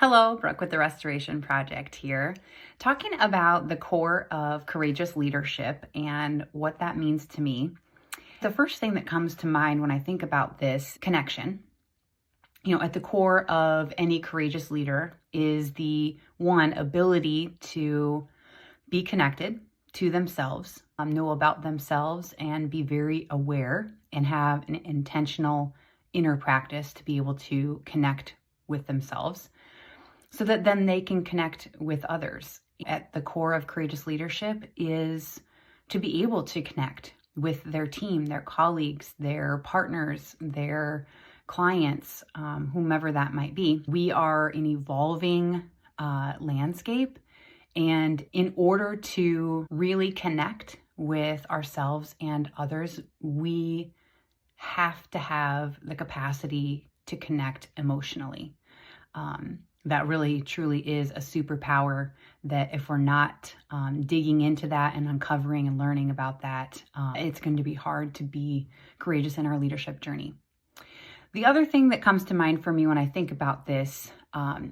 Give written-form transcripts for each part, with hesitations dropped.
Hello, Brooke with the Restoration Project here, talking about the core of courageous leadership and what that means to me. The first thing that comes to mind when I think about this connection, at the core of any courageous leader is the ability to be connected to themselves, know about themselves, and be very aware and have an intentional inner practice to be able to connect with themselves, so that then they can connect with others. At the core of courageous leadership is to be able to connect with their team, their colleagues, their partners, their clients, whomever that might be. We are an evolving landscape, and in order to really connect with ourselves and others, we have to have the capacity to connect emotionally. That really truly is a superpower that if we're not digging into that and uncovering and learning about that, it's going to be hard to be courageous in our leadership journey. The other thing that comes to mind for me when I think about this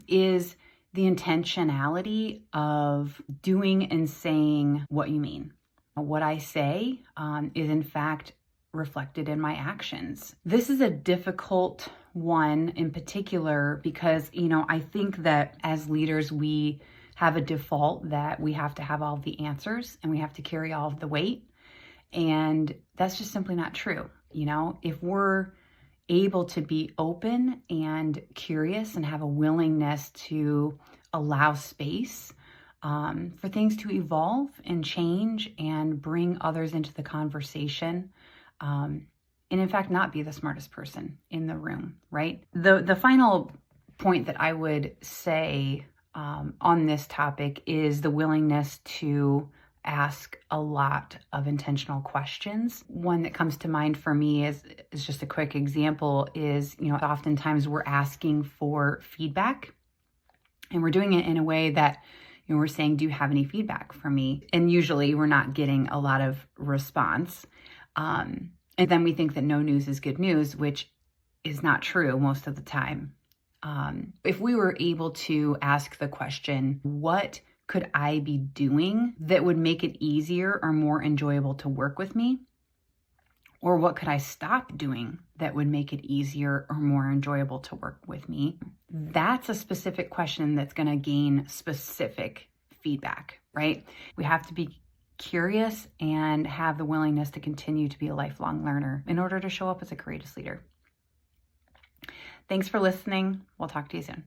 is the intentionality of doing and saying what you mean. What I say is in fact reflected in my actions. This is a difficult one in particular because, I think that as leaders, we have a default that we have to have all the answers and we have to carry all of the weight. And that's just simply not true. If we're able to be open and curious and have a willingness to allow space for things to evolve and change and bring others into the conversation, and in fact, not be the smartest person in the room, right? The final point that I would say on this topic is the willingness to ask a lot of intentional questions. One that comes to mind for me is just a quick example is, oftentimes we're asking for feedback and we're doing it in a way that, we're saying, do you have any feedback for me? And usually we're not getting a lot of response. And then we think that no news is good news, which is not true most of the time. If we were able to ask the question, what could I be doing that would make it easier or more enjoyable to work with me? Or what could I stop doing that would make it easier or more enjoyable to work with me? That's a specific question that's going to gain specific feedback, right? We have to be curious and have the willingness to continue to be a lifelong learner in order to show up as a courageous leader. Thanks for listening. We'll talk to you soon.